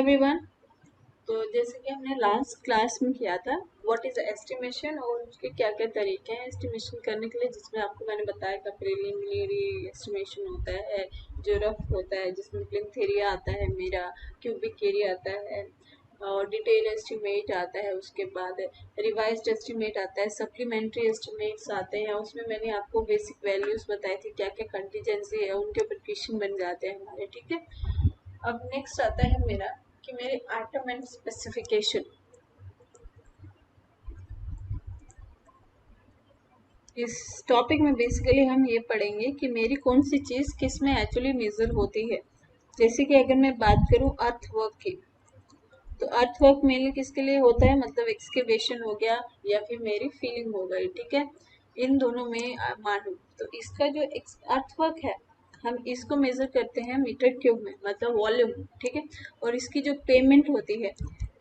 Everyone. तो जैसे कि हमने लास्ट क्लास में किया था व्हाट इज एस्टिमेशन और उसके क्या क्या तरीके हैं एस्टिमेशन करने के लिए, जिसमें आपको मैंने बताया कि प्रिलिमिनरी एस्टिमेशन होता है, जो रफ होता है जिसमें प्लिंथ एरिया आता है, मेरा क्यूबिक एरिया आता है और डिटेल एस्टिमेट आता है, उसके बाद रिवाइज्ड एस्टिमेट आता है, सप्लीमेंट्री एस्टिमेट्स आते हैं। उसमें मैंने आपको बेसिक वैल्यूज बताई थी, क्या क्या कंटीजेंसी है उनके ऊपर क्वेश्चन बन जाते हैं हमारे, ठीक है। अब नेक्स्ट आता है मेरा कि मेरे आइटम एंड स्पेसिफिकेशन। इस टॉपिक में बेसिकली हम ये पढ़ेंगे कि मेरी कौन सी चीज़ किस में एक्चुअली मेजर होती है। जैसे कि अगर मैं बात करूं अर्थ वर्क की, तो अर्थ वर्क मेनली किसके लिए होता है, मतलब एक्सकेवेशन हो गया या फिर मेरी फीलिंग हो गई, ठीक है। इन दोनों में मानूं तो इसका जो अर्थ वर्क है हम इसको मेजर करते हैं मीटर क्यूब में, मतलब वॉल्यूम, ठीक है। और इसकी जो पेमेंट होती है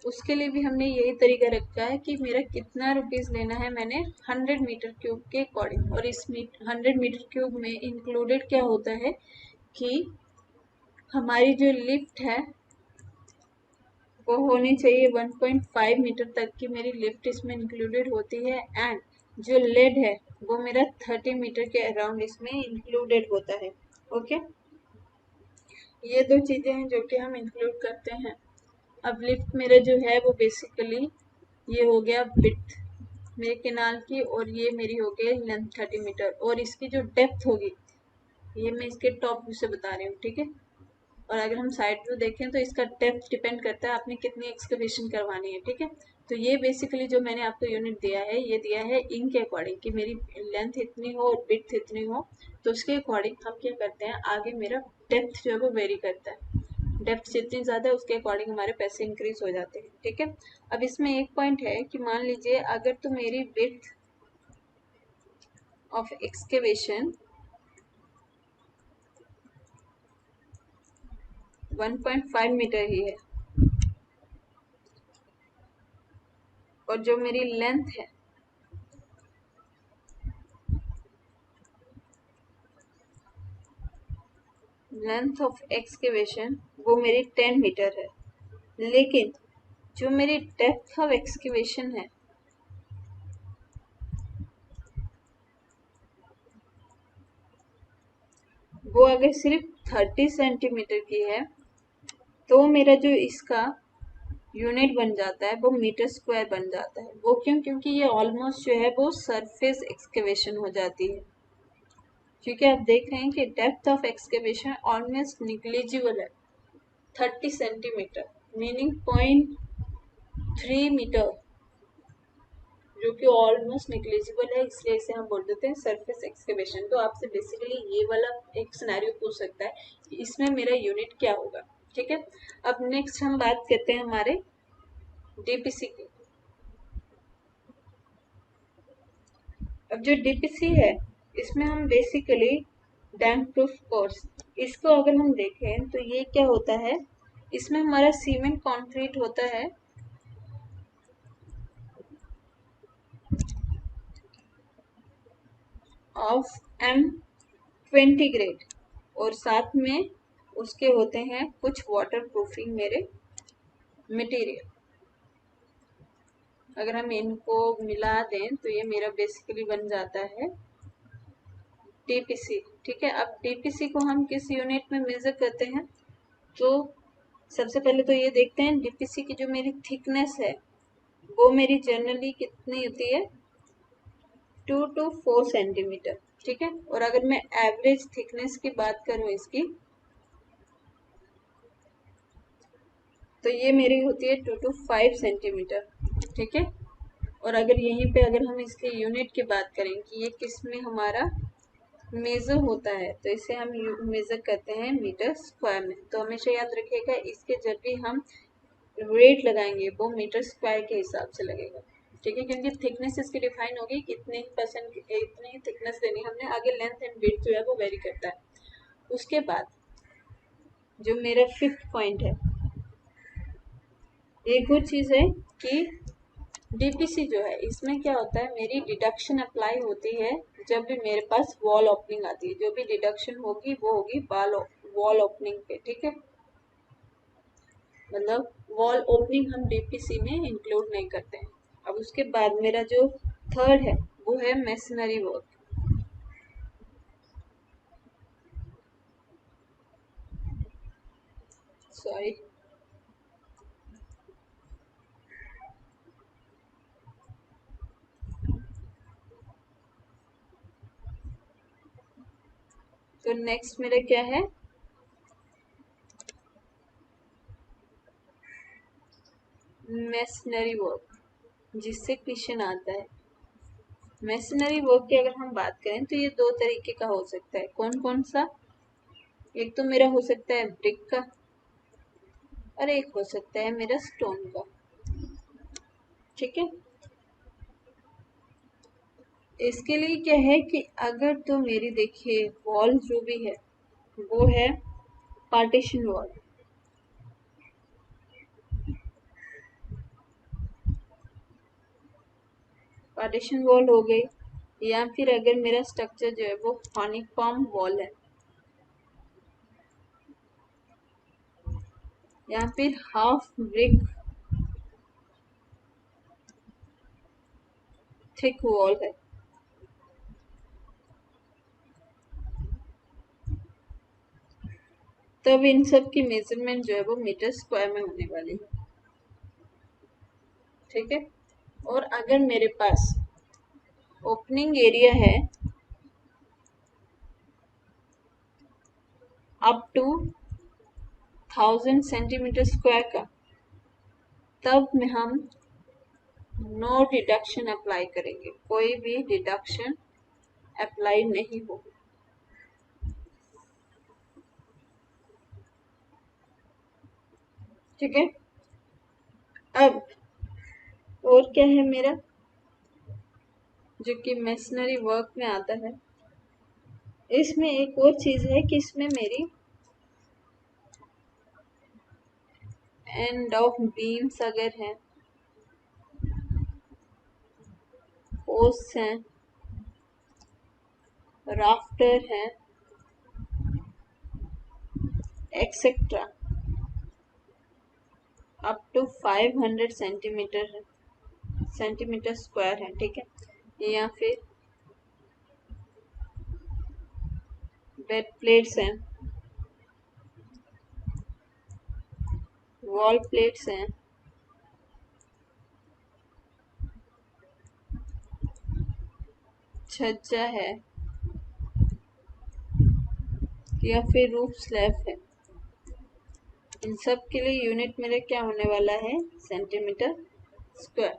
उसके लिए भी हमने यही तरीका रखा है कि मेरा कितना रुपीस लेना है, मैंने 100 मीटर क्यूब के अकॉर्डिंग। और इस 100 मीटर क्यूब में इंक्लूडेड क्या होता है कि हमारी जो लिफ्ट है वो होनी चाहिए 1.5 मीटर तक की, मेरी लिफ्ट इसमें इंक्लूडेड होती है। एंड जो लेड है वो मेरा 30 मीटर के अराउंड इसमें इंक्लूडेड होता है। ओके, ये दो चीजें हैं जो कि हम इंक्लूड करते हैं। अब लिफ्ट मेरा जो है वो बेसिकली ये हो गया विड्थ मेरे किनार की, और ये मेरी हो गई लेंथ 30 मीटर, और इसकी जो डेप्थ होगी ये मैं इसके टॉप व्यू से बता रही हूँ, ठीक है। और अगर हम साइड व्यू देखें तो इसका डेप्थ डिपेंड करता है आपने कितनी एक्सकवेशन करवानी है, ठीक है। तो ये बेसिकली जो मैंने आपको यूनिट दिया है ये दिया है इन के अकॉर्डिंग कि मेरी लेंथ इतनी हो और विड्थ इतनी हो, तो उसके अकॉर्डिंग हम क्या करते हैं, आगे मेरा डेप्थ जो है वो वेरी करता है। डेप्थ जितनी ज़्यादा है उसके अकॉर्डिंग हमारे पैसे इंक्रीज हो जाते हैं, ठीक है। अब इसमें एक पॉइंट है कि मान लीजिए अगर तो मेरी विड्थ ऑफ एक्सकेवेशन 1.5 मीटर ही है और जो मेरी लेंथ है लेंथ ऑफ एक्सकेवेशन वो मेरी 10 मीटर है, लेकिन जो मेरी डेप्थ ऑफ एक्सकेवेशन है वो अगर सिर्फ 30 सेंटीमीटर की है तो मेरा जो इसका यूनिट बन जाता है वो मीटर स्क्वायर बन जाता है। वो क्यों, क्योंकि ये ऑलमोस्ट जो है वो सरफेस एक्सकेवेशन हो जाती है, ठीक है। आप देख रहे हैं कि depth of excavation almost negligible है 30 सेंटीमीटर, मीनिंग 0.3 मीटर, जो कि ऑलमोस्ट निग्लिजिबल है, इसलिए इसे हम बोल देते हैं सरफेस एक्सकेवेशन। तो आपसे बेसिकली ये वाला एक सिनेरियो पूछ सकता है कि इसमें मेरा यूनिट क्या होगा, ठीक है। अब नेक्स्ट हम बात करते हैं हमारे डीपीसी की। अब जो डीपीसी है इसमें हम बेसिकली डैम प्रूफ कोर्स, इसको अगर हम देखें तो ये क्या होता है, इसमें हमारा सीमेंट कंक्रीट होता है ऑफ M20 ग्रेड, और साथ में उसके होते हैं कुछ वाटर प्रूफिंग मेरे मटेरियल। अगर हम इनको मिला दें तो ये मेरा बेसिकली बन जाता है डीपीसी, ठीक है। अब डीपीसी को हम किस यूनिट में मेजर करते हैं, तो सबसे पहले तो ये देखते हैं डीपीसी की जो मेरी थिकनेस है वो मेरी जनरली कितनी होती है, 2 to 4 सेंटीमीटर, ठीक है। और अगर मैं एवरेज थिकनेस की बात करूं इसकी तो ये मेरी होती है 2 to 5 सेंटीमीटर, ठीक है। और अगर यहीं पे अगर हम इसके यूनिट की बात करें कि ये किस में हमारा मेजर होता है, तो इसे हम मेजर करते हैं मीटर स्क्वायर में। तो हमेशा याद रखिएगा इसके जब भी हम रेट लगाएंगे वो मीटर स्क्वायर के हिसाब से लगेगा, ठीक है, क्योंकि थिकनेस इसकी डिफाइन होगी कितने परसेंट इतनी ही थिकनेस देनी हमने, आगे लेंथ एंड विड्थ जो है वो वेरी करता है। उसके बाद जो मेरा फिफ्थ पॉइंट है, एक और चीज है कि डीपीसी जो है इसमें क्या होता है, मेरी डिडक्शन अप्लाई होती है जब भी मेरे पास वॉल ओपनिंग आती है, जो भी डिडक्शन होगी वो होगी वॉल ओपनिंग पे, ठीक है। मतलब वॉल ओपनिंग हम डीपीसी में इंक्लूड नहीं करते हैं। अब उसके बाद मेरा जो थर्ड है वो है मेसनरी वर्क। सॉरी, तो नेक्स्ट मेरा क्या है, मेसनरी वर्क, जिससे क्वेश्चन आता है। मेसनरी वर्क की अगर हम बात करें तो ये दो तरीके का हो सकता है। कौन कौन सा? एक तो मेरा हो सकता है ब्रिक का, और एक हो सकता है मेरा स्टोन का। ठीक है, इसके लिए क्या है कि अगर तो मेरी देखिए वॉल जो भी है वो है पार्टीशन वॉल, पार्टीशन वॉल हो गई, या फिर अगर मेरा स्ट्रक्चर जो है वो हॉनीकॉम्ब वॉल है, या फिर हाफ ब्रिक थिक वॉल है, तब इन सब की मेजरमेंट जो है वो मीटर स्क्वायर में होने वाली है। ठीक है, और अगर मेरे पास ओपनिंग एरिया है अप टू 1000 सेंटीमीटर स्क्वायर का, तब में हम नो डिडक्शन अप्लाई करेंगे, कोई भी डिडक्शन अप्लाई नहीं होगी। ठीक है, अब और क्या है मेरा जो कि मेसनरी वर्क में आता है, इसमें एक और चीज है कि इसमें मेरी एंड ऑफ बीम्स अगर है, पोस्ट हैं, राफ्टर है, etcetera, up to 500 centimetre square है। ठीक है, या फिर बेड प्लेट्स हैं, वॉल प्लेट्स हैं, छज्जा है, या फिर रूफ स्लैब है, इन सब के लिए यूनिट मेरा क्या होने वाला है, सेंटीमीटर स्क्वायर।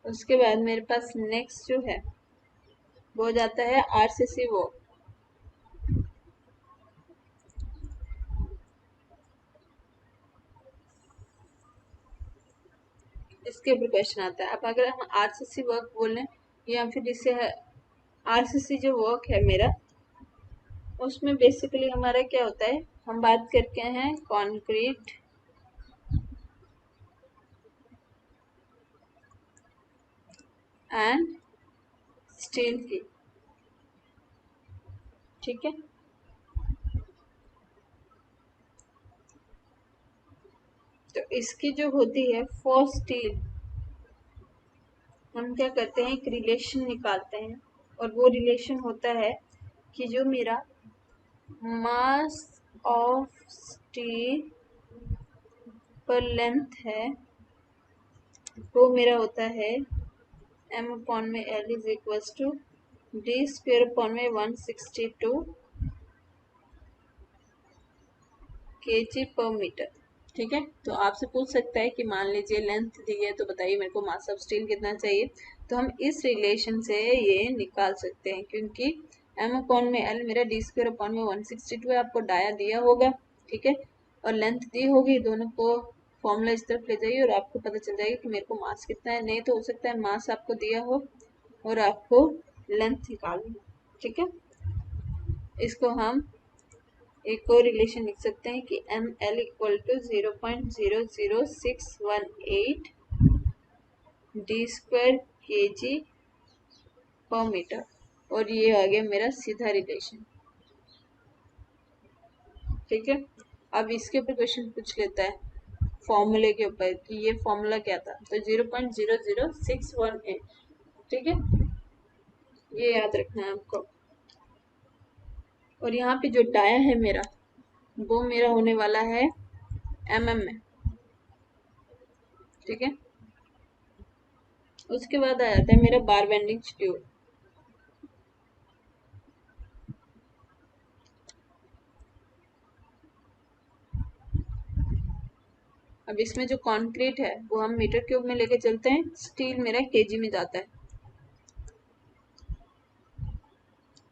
उसके बाद मेरे पास नेक्स्ट जो है वो हो जाता है आरसीसी वो। इसके ऊपर क्वेश्चन आता है। अब अगर हम आरसीसी वर्क बोलें या फिर जिसे आरसीसी जो वर्क है मेरा, उसमें बेसिकली हमारा क्या होता है, हम बात करते हैं कंक्रीट एंड स्टील की। ठीक है, तो इसकी जो होती है फॉर स्टील, हम क्या करते हैं एक रिलेशन निकालते हैं, और वो रिलेशन होता है कि जो मेरा मास ऑफ स्टील पर लेंथ है वो मेरा होता है m अपॉन में l is equals to d square upon में 162 kg पर मीटर। ठीक है, तो आपसे पूछ सकता है कि मान लीजिए लेंथ दी है तो बताइए मेरे को मास ऑफ स्टील कितना चाहिए, तो हम इस रिलेशन से ये निकाल सकते हैं, क्योंकि m अपॉन में l मेरा डी स्क्वेयर अपॉन में 162 है, आपको डाया दिया होगा। ठीक है, और लेंथ दी होगी, दोनों को फॉर्मूला इस तरफ ले जाइए और आपको पता चल जाएगा कि मेरे को मास कितना है। नहीं तो हो सकता है मास आपको दिया हो और आपको लेंथ निकालनी हो। ठीक है, इसको हम एक और रिलेशन लिख सकते हैं कि m l equal to 0.00618 d square k g पर मीटर, और ये आ गया मेरा सीधा रिलेशन। ठीक है, अब इसके ऊपर क्वेश्चन पूछ लेता है फॉर्मूले के ऊपर कि ये फॉर्मूला क्या था, तो 0.00618, ठीक है, ये याद रखना है आपको। और यहाँ पे जो डाया है मेरा, वो मेरा होने वाला है में, ठीक है। उसके बाद आ जाता है मेरा बार बेंडिंग शेड्यूल। अब इसमें जो कंक्रीट है वो हम मीटर क्यूब में लेके चलते हैं, स्टील मेरा केजी में जाता है,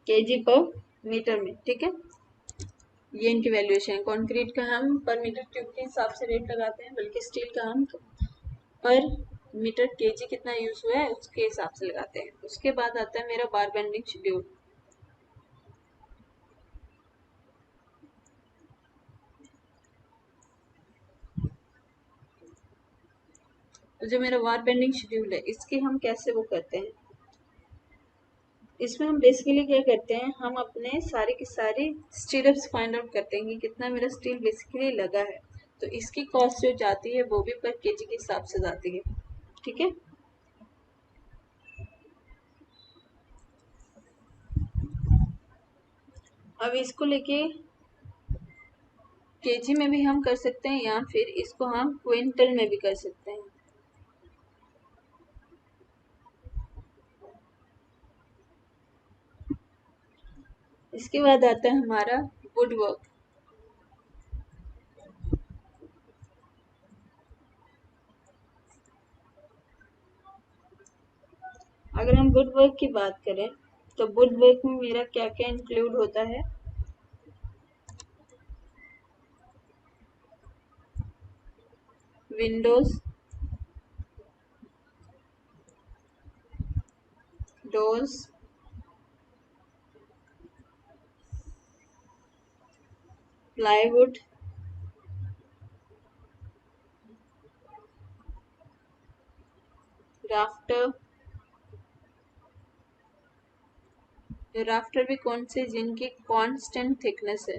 केजी पर मीटर में, ठीक है। ये इनकी वैल्यूएशन है। कंक्रीट का हम पर मीटर क्यूब के हिसाब से रेट लगाते हैं, बल्कि स्टील का हम पर मीटर केजी कितना यूज हुआ है उसके हिसाब से लगाते हैं। उसके बाद आता है मेरा बार बेंडिंग शेड्यूल। तो जो मेरा बार बेंडिंग शेड्यूल है, इसके हम कैसे वो करते हैं, इसमें हम बेसिकली क्या करते हैं, हम अपने सारे की सारी स्टील्स फाइंड आउट करते हैं कि कितना मेरा स्टील बेसिकली लगा है। तो इसकी कॉस्ट जो जाती है वो भी पर केजी के हिसाब से जाती है, ठीक है। अब इसको लेके केजी में भी हम कर सकते हैं या फिर इसको हम क्विंटल में भी कर सकते हैं। इसके बाद आता है हमारा वुड वर्क। अगर हम वुड वर्क की बात करें तो वुड वर्क में मेरा क्या क्या इंक्लूड होता है, Windows, doors, plywood, rafter. Rafter भी कौन से, जिनकी कांस्टेंट थिकनेस है।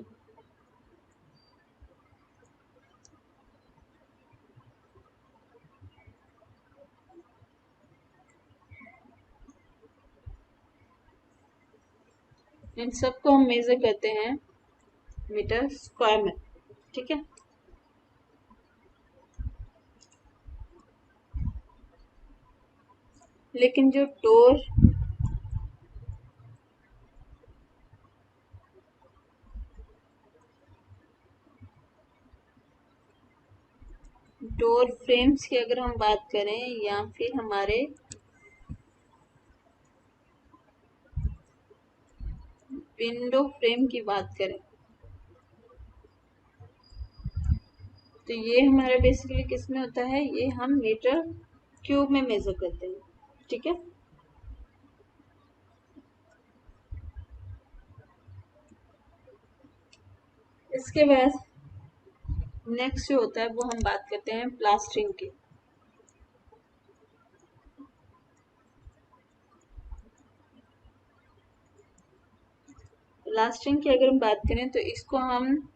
इन सबको हम मेजर करते हैं मीटर स्क्वायर में, ठीक है। लेकिन जो डोर फ्रेम्स की अगर हम बात करें या फिर हमारे विंडो फ्रेम की बात करें, तो ये हमारा बेसिकली किस में होता है, ये हम मीटर क्यूब में मेजर करते हैं, ठीक है। इसके बाद नेक्स्ट जो होता है वो हम बात करते हैं प्लास्टरिंग की। प्लास्टरिंग की अगर हम बात करें तो इसको हम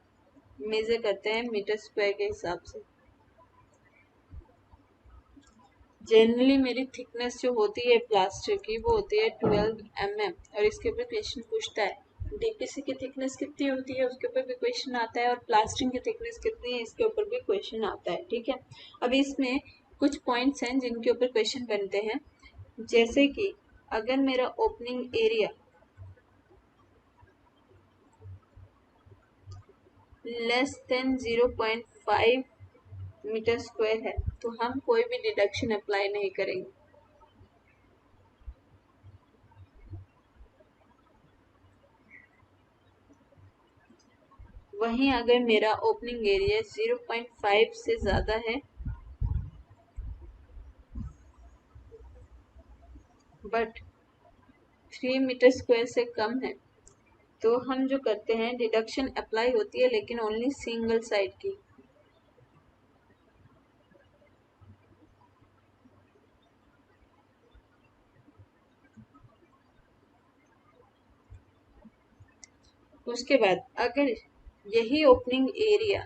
मेजर करते हैं मीटर स्क्वायर के हिसाब से। जनरली मेरी थिकनेस जो होती है प्लास्टर की वो होती है 12 mm, और इसके ऊपर क्वेश्चन पूछता है डीपीसी की थिकनेस कितनी होती है, उसके ऊपर भी क्वेश्चन आता है, और प्लास्टरिंग की थिकनेस कितनी है इसके ऊपर भी क्वेश्चन आता है, ठीक है। अब इसमें कुछ पॉइंट्स हैं जिनके ऊपर क्वेश्चन बनते हैं, जैसे कि अगर मेरा opening area less than 0.5 metre square है तो हम कोई भी डिडक्शन अप्लाई नहीं करेंगे। वहीं अगर मेरा ओपनिंग एरिया 0.5 से ज़्यादा है बट 3 मीटर स्क्वायर से कम है, तो हम जो करते हैं डिडक्शन अप्लाई होती है, लेकिन ओनली सिंगल साइड की। उसके बाद अगर यही ओपनिंग एरिया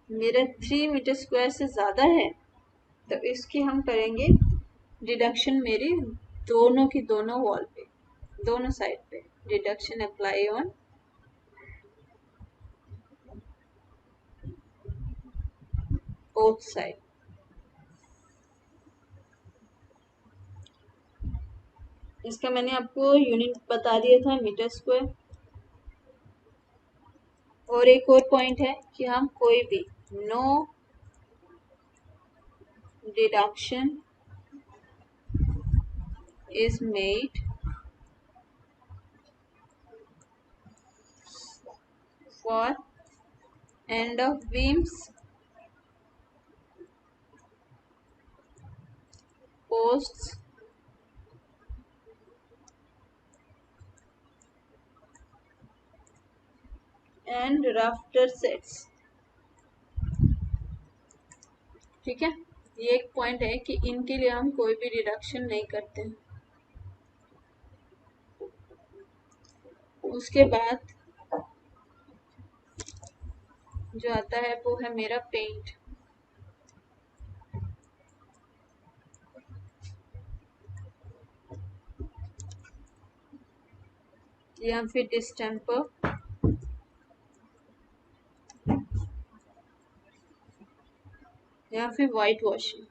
मेरा 3 मीटर स्क्वायर से ज़्यादा है, तो इसकी हम करेंगे डिडक्शन मेरी दोनों की दोनों वॉल पे, दोनों साइड पे deduction apply on both side. इसका मैंने आपको यूनिट बता दिया था, मीटर स्क्वायर। और एक और पॉइंट है कि हम कोई भी no deduction is made for end of beams posts and rafter sets. ठीक है, ये एक पॉइंट है कि इनके लिए हम कोई भी डिडक्शन नहीं करते हैं। उसके बाद जो आता है वो है मेरा पेंट, या फिर डिस्टेम्पर, या फिर वाइट वॉशिंग।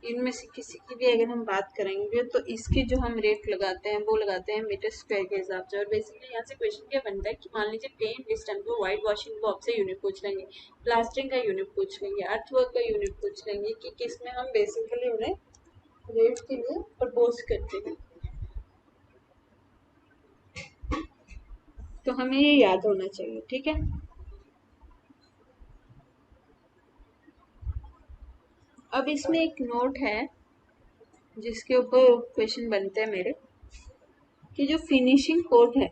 इनमें से किसी की भी अगर हम बात करेंगे तो इसके जो हम रेट लगाते हैं वो लगाते हैं मीटर स्क्वायर के हिसाब से। और बेसिकली यहाँ से क्वेश्चन क्या बनता है कि मान लीजिए पेंट, डिस्टेम्पर, वाइट वॉशिंग वो आपसे यूनिट पूछ लेंगे, प्लास्टरिंग का यूनिट पूछ लेंगे, अर्थवर्क का यूनिट पूछ लेंगे कि किसमें हम बेसिकली उन्हें रेट के लिए प्रपोज करते हैं। तो हमें ये याद होना चाहिए। ठीक है, अब इसमें एक नोट है जिसके ऊपर क्वेश्चन बनते हैं मेरे, कि जो फिनिशिंग कोट है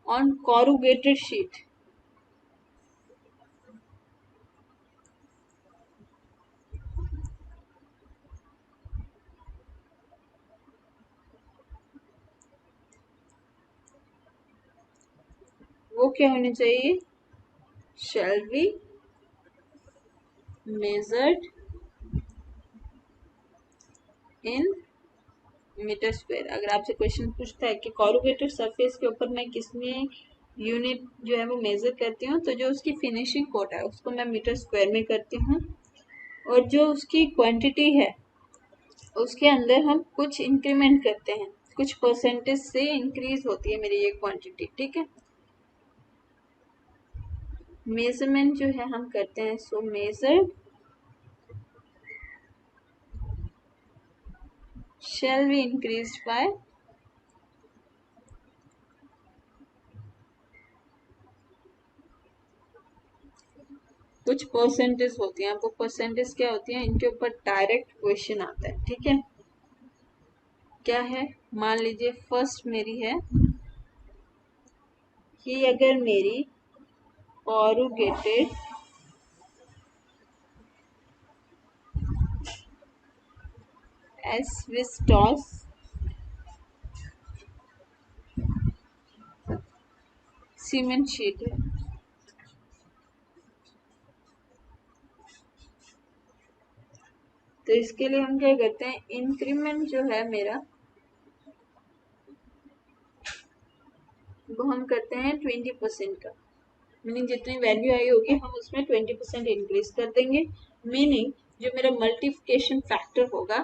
ऑन corrugated शीट, वो क्या होनी चाहिए, shall be measured in metre square. अगर आपसे क्वेश्चन पूछता है कि कॉरुगेटेड सरफेस के ऊपर मैं किसमें यूनिट जो है वो मेजर करती हूँ, तो जो उसकी फिनिशिंग कोट है उसको मैं मीटर स्क्वायर में करती हूँ, और जो उसकी क्वांटिटी है उसके अंदर हम कुछ इंक्रीमेंट करते हैं, कुछ परसेंटेज से इंक्रीज होती है मेरी ये क्वांटिटी। ठीक है, मेजरमेंट जो है हम करते हैं, so measure shall be increased by कुछ परसेंटेज होती हैं। आपको परसेंटेज क्या होती है, इनके ऊपर डायरेक्ट क्वेश्चन आता है। ठीक है, क्या है, मान लीजिए फर्स्ट मेरी है कि अगर मेरी corrugated asbestos सीमेंट शीट है, तो इसके लिए हम क्या करते हैं, इंक्रीमेंट जो है मेरा वो हम करते हैं 20% का। मीनिंग जितनी वैल्यू आई होगी हम उसमें 20% इंक्रीज कर देंगे। मीनिंग जो मेरा मल्टीप्लिकेशन फैक्टर होगा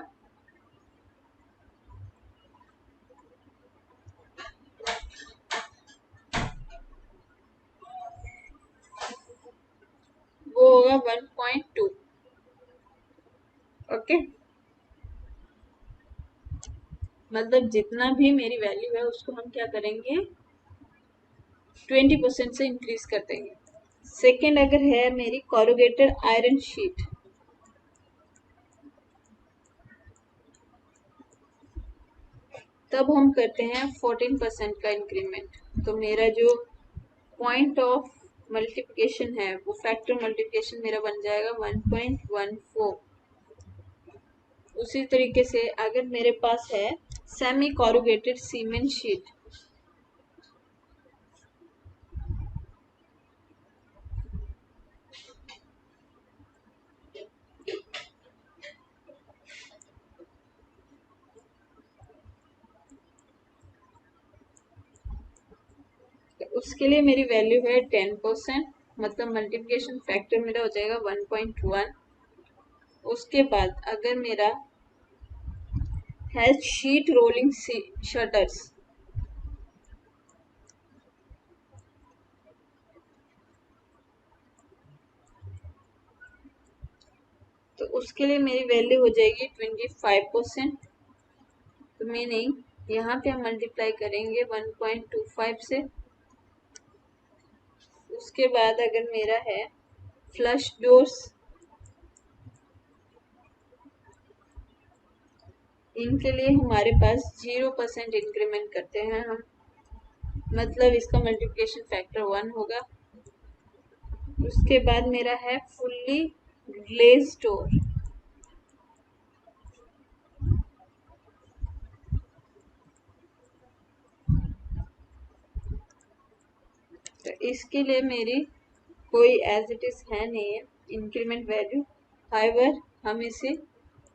वो होगा 1.2। ओके, मतलब जितना भी मेरी वैल्यू है उसको हम क्या करेंगे, 20% से इंक्रीज कर देंगे। सेकेंड अगर है मेरी कॉरुगेटेड आयरन शीट, तब हम करते हैं 14% का इंक्रीमेंट। तो मेरा जो पॉइंट ऑफ मल्टीप्लिकेशन है वो फैक्टर मल्टीप्लिकेशन मेरा बन जाएगा 1.14। उसी तरीके से अगर मेरे पास है सेमी कॉरुगेटेड सीमेंट शीट, उसके लिए मेरी वैल्यू है 10%, मतलब मल्टीप्लिकेशन फैक्टर मेरा हो जाएगा 1.1। उसके बाद अगर मेरा है शीट रोलिंग शटर्स, तो उसके लिए मेरी वैल्यू हो जाएगी 25%। तो मीनिंग यहाँ पे हम मल्टीप्लाई करेंगे 1.25 से। उसके बाद अगर मेरा है फ्लश डोर्स, इनके लिए हमारे पास 0% इंक्रीमेंट करते हैं हम, मतलब इसका मल्टीप्लिकेशन फैक्टर 1 होगा। उसके बाद मेरा है फुल्ली ग्लेज्ड डोर, तो इसके लिए मेरी कोई एज इट इज है नहीं है इंक्रीमेंट वैल्यू, हाइवर हम इसे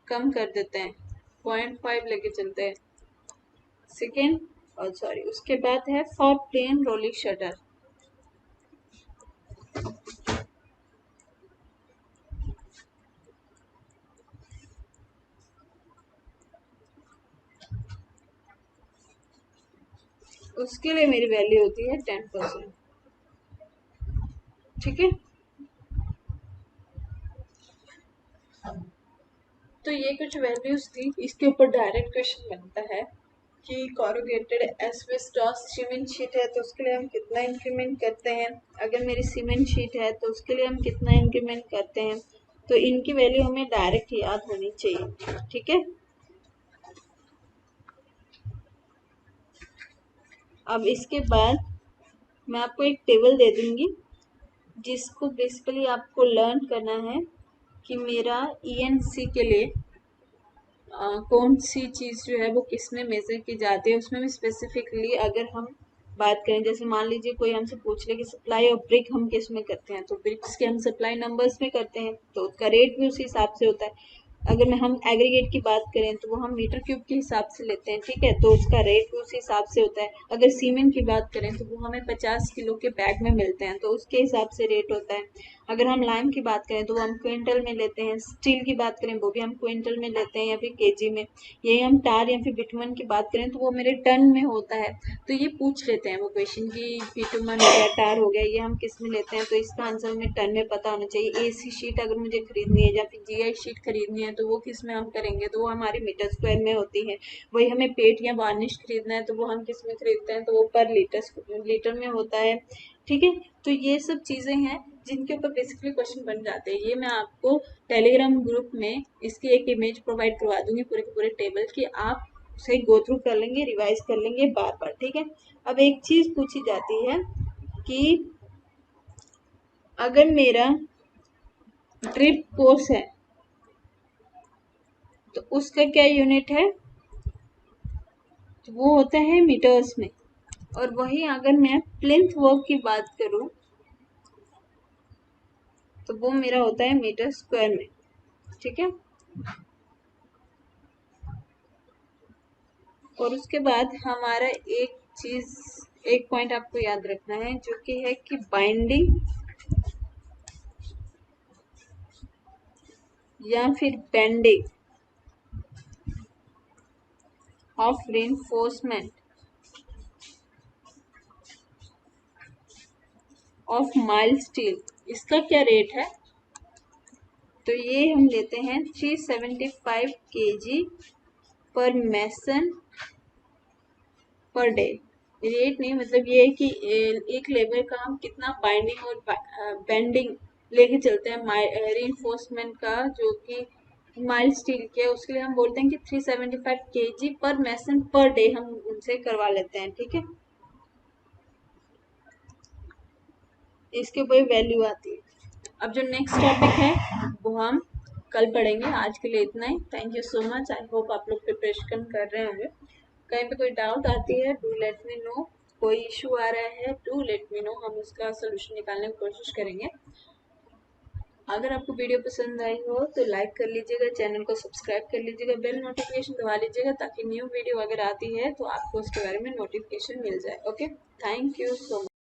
कम कर देते हैं, 0.5 लेके चलते हैं। सेकेंड और सॉरी उसके बाद है फॉर प्लेन रोलिंग शटर, उसके लिए मेरी वैल्यू होती है 10%। ठीक है, तो ये कुछ वैल्यूज थी। इसके ऊपर डायरेक्ट क्वेश्चन बनता है कि कॉरुगेटेड एस्बेस्टॉस सीमेंट शीट है तो उसके लिए हम कितना इंक्रीमेंट करते हैं, अगर मेरी सीमेंट शीट है तो उसके लिए हम कितना इंक्रीमेंट करते हैं। तो इनकी वैल्यू हमें डायरेक्ट याद होनी चाहिए। ठीक है, अब इसके बाद मैं आपको एक टेबल दे दूंगी जिसको बेसिकली आपको लर्न करना है कि मेरा ईएनसी के लिए कौन सी चीज़ जो है वो किस में मेजर की जाती है। उसमें भी स्पेसिफिकली अगर हम बात करें, जैसे मान लीजिए कोई हमसे पूछ ले कि सप्लाई ऑफ ब्रिक हम किस में करते हैं, तो ब्रिक्स के हम सप्लाई नंबर्स में करते हैं, तो उसका रेट भी उसी हिसाब से होता है। अगर हम एग्रीगेट की बात करें तो वो हम मीटर क्यूब के हिसाब से लेते हैं, ठीक है, तो उसका रेट भी उस हिसाब से होता है। अगर सीमेंट की बात करें तो वो हमें 50 किलो के बैग में मिलते हैं, तो उसके हिसाब से रेट होता है। अगर हम लाइम की बात करें तो वो हम क्विंटल में लेते हैं, स्टील की बात करें वो भी हम क्विंटल में लेते हैं या फिर केजी में। यही हम टार या फिर बिटुमन की बात करें तो वो मेरे टन में होता है। तो ये पूछ लेते हैं वो क्वेश्चन की बिटुमन हो गया, टार हो गया, ये हम किस में लेते हैं, तो इसका आंसर हमें टन में पता होना चाहिए। एसी शीट अगर मुझे खरीदनी है या फिर जीआई शीट खरीदनी है तो वो किस में हम करेंगे, तो वो हमारी मीटर स्क्वायर में होती है। वही हमें पेट या वार्निश खरीदना है तो वो हम किस में खरीदते हैं, तो वो पर लीटर में होता है। ठीक है, तो ये सब चीज़ें हैं जिनके ऊपर बेसिकली क्वेश्चन बन जाते हैं। ये मैं आपको टेलीग्राम ग्रुप में इसकी एक इमेज प्रोवाइड करवा दूंगी पूरे के पूरे टेबल की, आप उसे गो थ्रू कर लेंगे, रिवाइज कर लेंगे बार बार। ठीक है, अब एक चीज़ पूछी जाती है कि अगर मेरा ड्रिप कोर्स है तो उसका क्या यूनिट है, तो वो होता है मीटर्स में। और वही अगर मैं प्लिंथ वर्क की बात करूं तो वो मेरा होता है मीटर स्क्वायर में। ठीक है, और उसके बाद हमारा एक पॉइंट आपको याद रखना है जो कि है कि बाइंडिंग या फिर bending of reinforcement of mild steel, इसका क्या रेट है। तो ये हम लेते हैं 375 kg पर मैसन पर डे। रेट नहीं, मतलब ये है कि एक लेबर का हम कितना बाइंडिंग और बेंडिंग लेके चलते हैं रीइंफोर्समेंट का, जो कि माइल्ड स्टील के है, उसके लिए हम बोलते हैं कि 375 kg पर मैसन पर डे हम उनसे करवा लेते हैं। ठीक है, इसके ऊपर वैल्यू आती है। अब जो नेक्स्ट टॉपिक है वो हम कल पढ़ेंगे। आज के लिए इतना ही। Thank you so much. I hope आप लोग प्रिपरेशन कर रहे होंगे। कहीं पे कोई डाउट आती है डू लेट मी नो। कोई इशू आ रहा है डू लेट मी नो, हम उसका सोल्यूशन निकालने की कोशिश करेंगे। अगर आपको वीडियो पसंद आई हो तो लाइक कर लीजिएगा, चैनल को सब्सक्राइब कर लीजिएगा, बेल नोटिफिकेशन दबा लीजिएगा ताकि न्यू वीडियो अगर आती है तो आपको उसके बारे में नोटिफिकेशन मिल जाए। Okay, thank you so much.